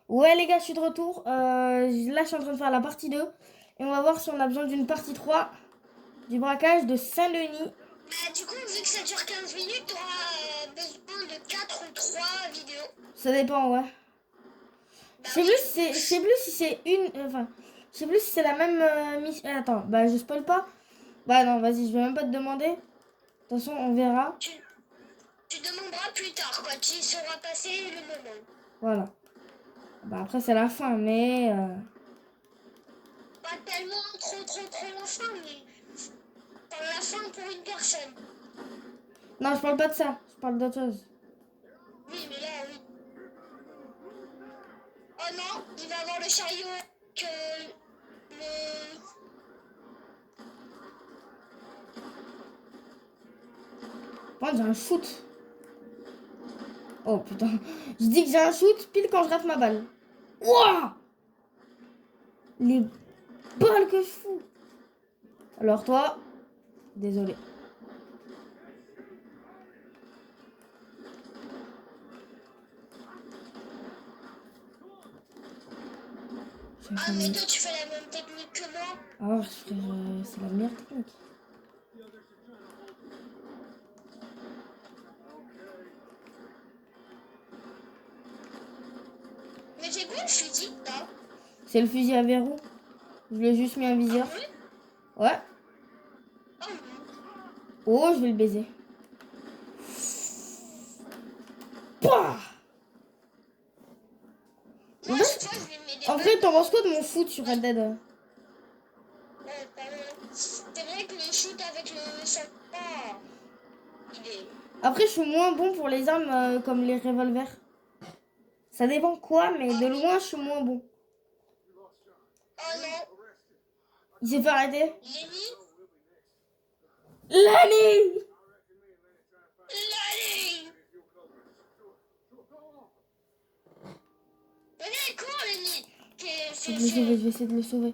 Ouais les gars, je suis de retour. Là, je suis en train de faire la partie 2. Et on va voir si on a besoin d'une partie 3 du braquage de Saint-Denis. Bah, du coup, vu que ça dure 15 minutes, tu auras besoin de 4 ou 3 vidéos. Ça dépend, ouais. Bah Je sais oui, plus du si coup. c'est, je sais plus si c'est une... Enfin, je sais plus si c'est la même mission. Attends, bah je spoil pas. Bah non, vas-y, je vais même pas te demander. De toute façon, on verra. Tu, tu demanderas plus tard, quand tu sauras passer le moment. Voilà. Bah après, c'est la fin, mais... Pas tellement trop la fin, mais dans la fin pour une personne. Non, je parle pas de ça. Je parle d'autre chose. Oui, mais là, oui. Oh non, il va avoir le chariot que le... Moi, j'ai un shoot. Oh putain. Je dis que j'ai un shoot pile quand je rate ma balle. Ouah! Les balles que je fous. Alors toi, désolé. Ah, mais toi, tu fais la même technique que moi. Ah, frère, c'est la meilleure technique. Mais c'est quoi le fusil, là? C'est le fusil à verrou. Je lui ai juste mis un Ah viseur. ouais? Ouais. Oh non. Oh, je vais le baiser. Pouah! Moi, à chaque fois, je lui mets des En balles vrai, t'en penses quoi de dans... mon foot sur Red Dead? Ouais, pas mal. C'est vrai que le shoot avec le chakra, il est... Après, je suis moins bon pour les armes comme les revolvers. Ça dépend quoi, mais Ah de oui. loin, je suis moins bon. Oh non. Il s'est fait arrêter. Lenny? L'année! Lenny! Venez, cours, Lenny! Je vais le sauver, je vais essayer de le sauver.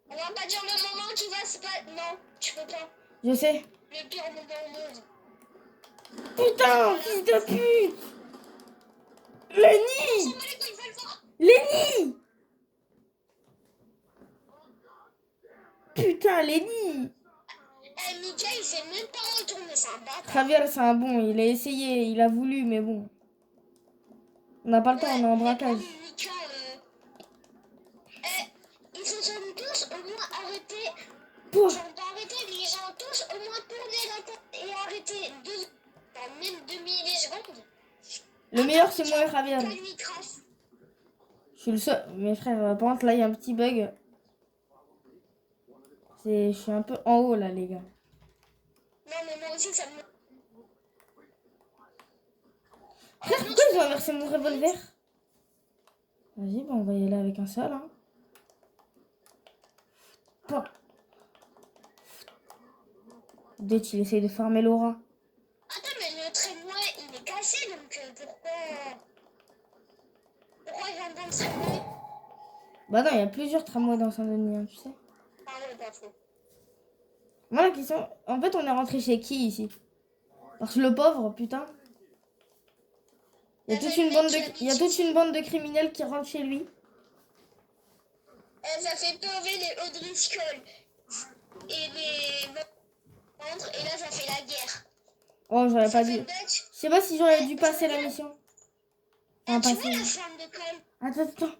On va pas dire le moment qui va se passer. Non, tu peux pas. Je sais. Le pire moment au monde. Putain, fils de pute! Lenny! Il va le voir. Lenny! Putain, Lenny! Eh, Mika, il s'est même pas retourné, c'est un bâtard. Javier, c'est un bon. Il a essayé, il a voulu, mais bon. On n'a pas le temps, on est Ouais, en mais bon, braquage. Mika, ils se sont tous au moins arrêtés. Pouah. Ils pas arrêté, mais ils ont tous au moins tourné la tête et arrêté dans même 2 millisecondes. Le meilleur, c'est moi et Javier. Mika lui trace. Je suis le seul. Mes frères, par contre, là, il y a un petit bug. Je suis un peu en haut, là, les gars. Non, mais moi aussi, ça me... Frère, pourquoi ils ont inversé mon revolver? Vas-y, bah, on va y aller avec un seul. Hein. Pouah. Dutch, il essaye de farmer Laura. Attends, mais le tramway, il est cassé, donc pourquoi il vient dans le tramway? Bah non, il y a plusieurs tramways dans Saint-Denis, hein, tu sais. Ah ouais, pas faux. Moi, la question... En fait, on est rentré chez qui, ici? Parce que le pauvre, putain. Il y a toute une bande de criminels qui rentrent chez lui. Ça fait tomber les O'Driscoll et les ventres, et là, ça fait la guerre. Oh, j'aurais Ça pas fait dû... Dutch. Je sais pas si j'aurais dû passer la mission. Enfin, Tu vois passer... la flamme de Cole? Attends.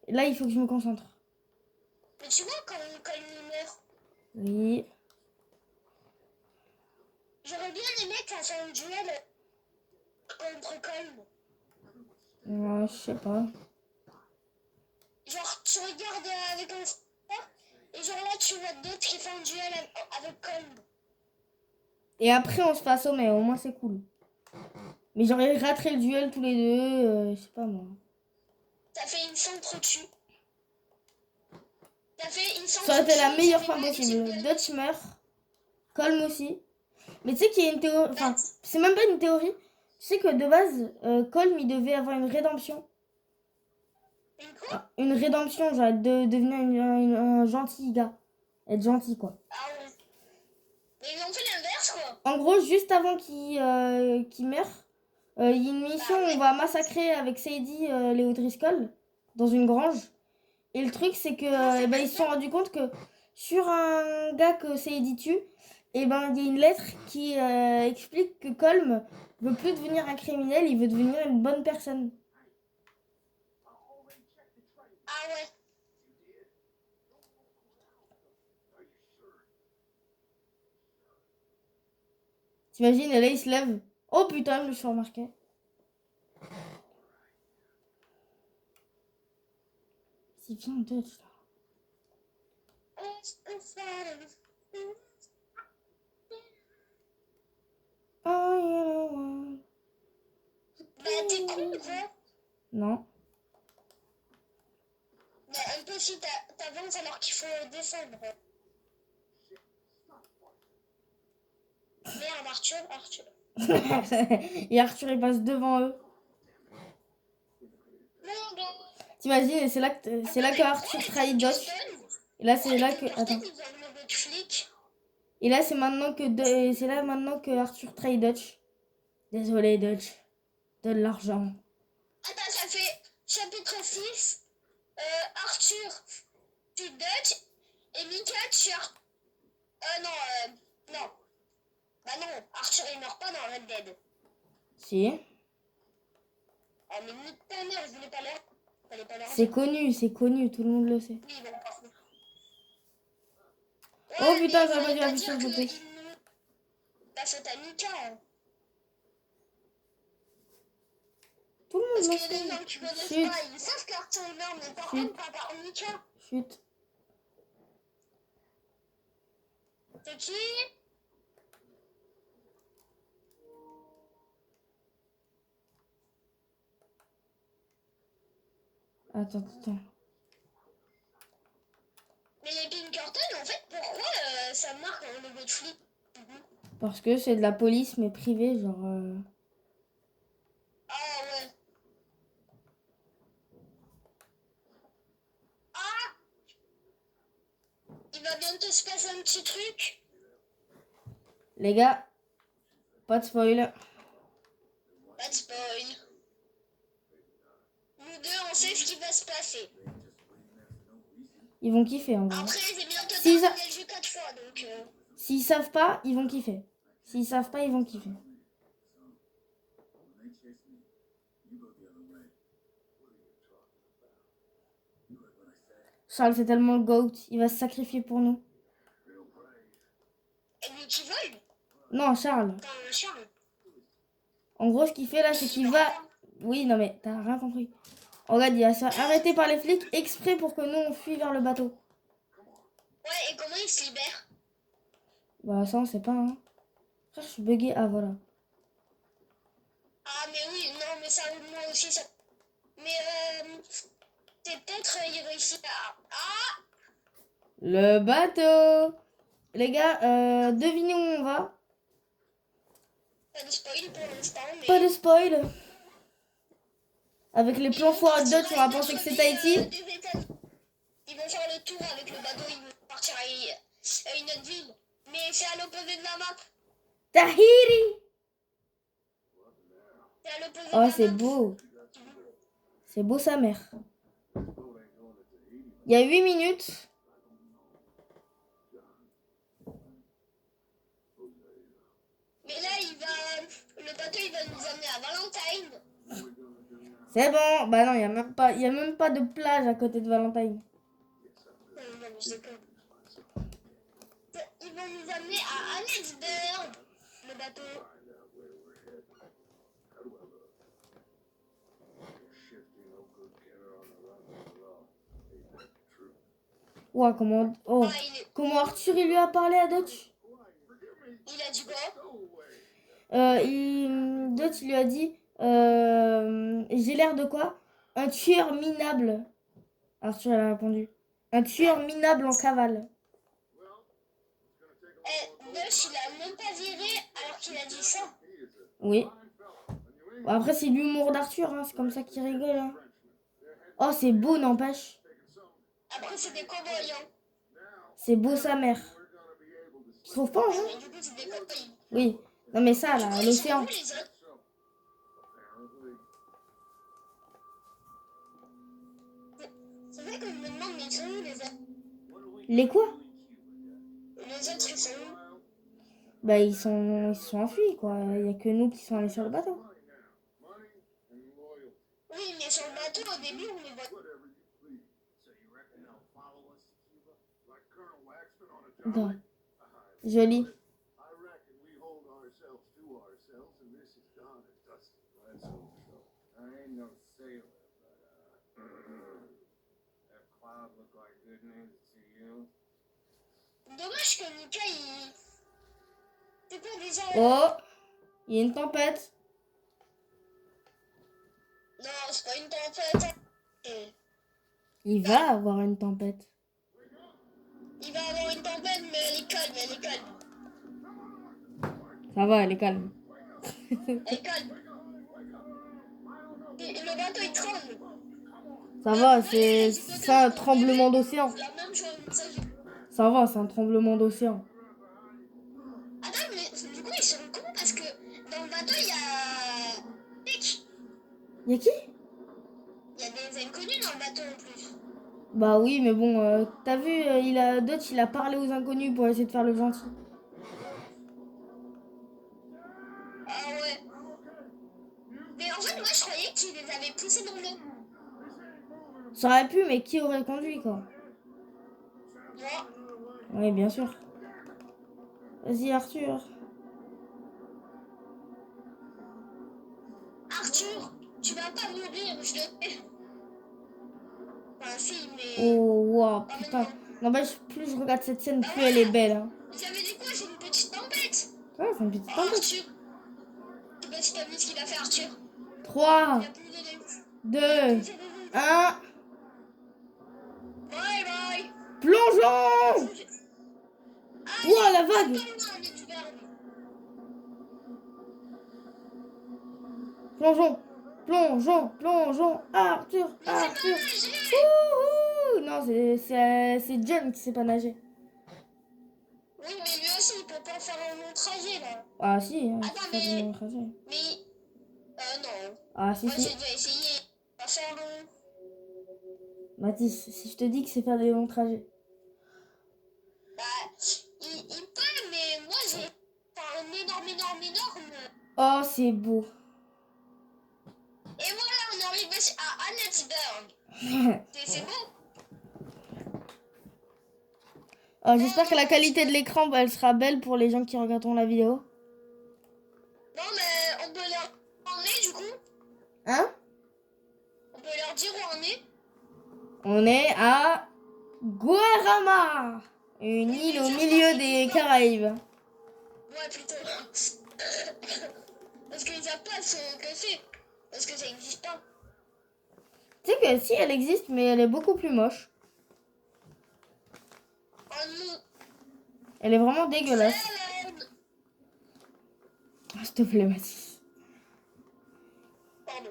Là, il faut que je me concentre. Mais tu vois quand Cole meurt? Oui. J'aurais bien aimé qu'un fasse un duel contre Cole. Ouais, je sais pas. Genre, tu regardes avec un frère, et genre là, tu vois d'autres qui font un duel avec Cole. Et après, on se fait assommer. Au moins, c'est cool. Mais j'aurais raté le duel tous les deux. Je sais pas, moi. Ça fait une s'entretue. Ça fait une Ça aurait été la s'entretue. meilleure fin possible. Dutch meurt. Colm aussi. Mais tu sais qu'il y a une théorie... Enfin, c'est même pas une théorie. Tu sais que de base, Colm, il devait avoir une rédemption. Une quoi? Une rédemption, genre de devenir un gentil gars. Être gentil, quoi. Ah ouais. Mais ils ont fait l'inverse, quoi. En gros, juste avant qu'il meure, Il y a une mission où on va massacrer avec Sadie Léo Driscoll dans une grange. Et le truc, c'est que eh ben, ils se sont rendus compte que sur un gars que Sadie tue, eh ben, il y a une lettre qui explique que Colm veut plus devenir un criminel, il veut devenir une bonne personne. Ah ouais. T'imagines, et là, il se lève. Oh putain, je me suis remarqué. C'est bien de ça. Bah t'es con quoi. Non. Bah un peu si t'avances alors qu'il faut descendre. Merde Arthur. Et Arthur, il passe devant eux. Non. T'imagines, et c'est là que Arthur trahit Dutch. Et là, c'est là que... Attends. Et là, c'est maintenant que Arthur trahit Dutch. Désolé, Dutch. Donne l'argent. Attends, ça fait chapitre 6. Arthur tue Dutch et Mika tue non. Bah non, Arthur il meurt pas dans Red Dead. Si. Oh mais nique ta mère, je voulais pas l'air. Fallait pas l'air. C'est connu, tout le monde le sait. Oui, bon, par contre. Oh putain, mais j'aurais pas dû fallait appuyer dire sur le bouton. La faute à Mika. Hein. Tout le Parce monde qu'il y a le des sait. gens qui connaissent Chut. pas, ils savent qu'Arthur il meurt, mais par Chut. contre pas par Mika. Chut. C'est qui? Attends. Mais les Pinkerton, en fait, pourquoi ça marque en logo de flic? Parce que c'est de la police, mais privée, genre... Ah ouais. Ah! Il va bientôt se passer un petit truc. Les gars, pas de spoil. Pas de spoil. Nous deux, on sait ce qui va se passer. Ils vont kiffer, en vrai. Après, j'ai bientôt Si terminé le jeu 4 fois, donc... S'ils savent pas, ils vont kiffer. S'ils savent pas, ils vont kiffer. Charles, c'est tellement le GOAT. Il va se sacrifier pour nous. Et lui qui vole? Non, Charles. Enfin, Charles. En gros, ce qu'il fait là, c'est qu'il va... Oui, non mais t'as rien compris. Regarde, il va se faire arrêter par les flics exprès pour que nous, on fuit vers le bateau. Ouais, et comment il se libère? Bah ça, on sait pas, hein. Frère, je suis bugué. Ah, voilà. Ah, mais oui, non, mais ça, moi aussi, ça... Mais, c'est peut-être, il réussit à... Ah! Le bateau. Les gars, devinez où on va. Pas de spoil pour l'instant, mais... Pas de spoil. Avec les plans foireux de Dutch, on va penser que c'est Tahiti. Ils vont faire le tour avec le bateau, ils vont partir à une autre ville. Mais c'est à l'opposé de la map. Tahiti. C'est à l'opposé de Oh, la c'est map. beau. C'est beau sa mère. Il y a 8 minutes. Mais là, le bateau, il va nous amener à Valentine. C'est bon. Bah non, il y a même pas de plage à côté de Valentine. Non, mais je déconne. Ils vont nous amener à Annexburg, le bateau. Ouah, comment... Oh. Ah, Comment Arthur, il lui a parlé à Dutch? Il a dit quoi? Dutch lui a dit... j'ai l'air de quoi? Un tueur minable. Arthur, elle a répondu. Un tueur minable en cavale. Dutch, il a même pas viré alors qu'il a dit ça. Oui. Bon, après, c'est l'humour d'Arthur, hein. C'est comme ça qu'il rigole. Hein. Oh, c'est beau, n'empêche. Après, c'est des cow-boys, hein. C'est beau sa mère. Tu trouves pas, hein? Mais du coup, c'est des cow-boys. Oui. Non, mais ça, là, l'océan. sais qu'on me demande, mais ils sont où les autres? Les quoi? Les autres, ils sont où? Bah, ils sont enfuis, quoi. Il y a que nous qui sont allés sur le bateau. Oui, mais sur le bateau, au début, on les voit. Bon, joli. Dommage que Mika, il... C'est quoi déjà? Oh, il y a une tempête. Non, c'est pas une tempête. Il va avoir une tempête. Il va avoir une tempête, mais elle est calme, elle est calme. Ça va, elle est calme. Elle est calme. Et le bateau, il tremble. Ça va, c'est un tremblement d'océan. C'est la même chose. Ça va, c'est un tremblement d'océan. Attends, mais du coup, ils sont cons parce que dans le bateau, il y a... Nick. Y a qui? Il y a des inconnus dans le bateau en plus. Bah oui, mais bon, t'as vu, Dutch, il a parlé aux inconnus pour essayer de faire le gentil. Ah ouais. Mais en fait, moi, je croyais qu'il les avait poussés dans l'eau. Ça aurait pu, mais qui aurait conduit, quoi? Moi. Oui, bien sûr. Vas-y, Arthur. Arthur, tu vas pas mourir, je le... Enfin, si, mais... Oh, wow, pas putain. maintenant. N'empêche, plus je regarde cette scène, Bah plus elle est belle. Hein. J'avais dit quoi? C'est une petite tempête. Ouais, c'est une petite Oh, tempête. Arthur. Je sais pas si t'as vu ce qu'il a fait, Arthur. 3, Il a plus de nez. 2, Il a plus de nez. 1. Bye bye. Plongeons! Ah, Ouah, la c'est pas vague! loin, on est du verbe. Plongeons! Plongeons! Plongeons! Arthur! Mais c'est Arthur! pas nager. Wouhou! Non, c'est John qui sait pas nager. Oui, mais lui aussi, il peut pas faire un long trajet, là. Ah si, hein, Attends, c'est faire le trajet. mais... non. Ah si, Moi, j'ai si. déjà essayé. Pas faire long. Mathis, si je te dis que c'est faire des longs trajets. Bah, il peut, mais moi, j'ai fait un énorme... Oh, c'est beau. Et voilà, on arrive à Annettsburg. C'est beau. Oh, j'espère que la qualité de l'écran, bah, elle sera belle pour les gens qui regarderont la vidéo. Non, mais on peut leur en est, du coup. Hein? On peut leur dire où on est. On est à Guarama, une île au milieu des Caraïbes. Ouais, plutôt. Parce qu'ils savent pas ce que c'est. Parce que ça n'existe pas. Tu sais que si, elle existe, mais elle est beaucoup plus moche. Oh non. Elle est vraiment dégueulasse. Hélène. Oh, s'il te plaît, Mathis. Pardon.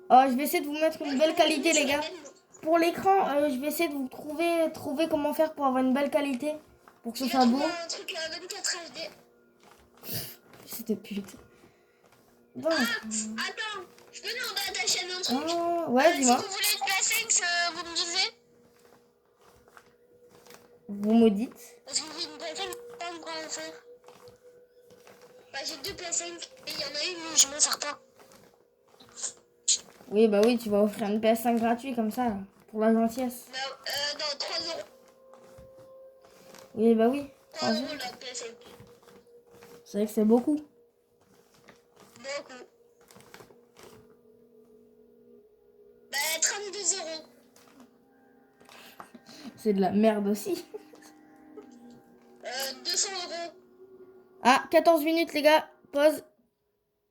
Oh, je vais essayer de vous mettre une belle qualité, les gars. Pour l'écran, je vais essayer de vous trouver comment faire pour avoir une belle qualité. Pour que ce J'ai soit beau. trouvé un truc à 24 HD. C'était pute. Bon. Ah, attends. Je peux demander à ta chaîne un truc. Oh, ouais, dis-moi. Si vous voulez une PS5, vous me disiez. Vous me dites. Parce que j'ai une PS5, pas encore à faire. Bah, j'ai 2 PS5 et il y en a une où je m'en sers pas. Oui, bah oui, tu vas offrir une PS5 gratuite comme ça, là, pour la gentillesse. Bah, non, 3 euros. Oui, bah oui. 3 euros la PS5. C'est vrai que c'est beaucoup. Beaucoup. Bah, 32 euros. C'est de la merde aussi. 200 euros. Ah, 14 minutes, les gars. Pause.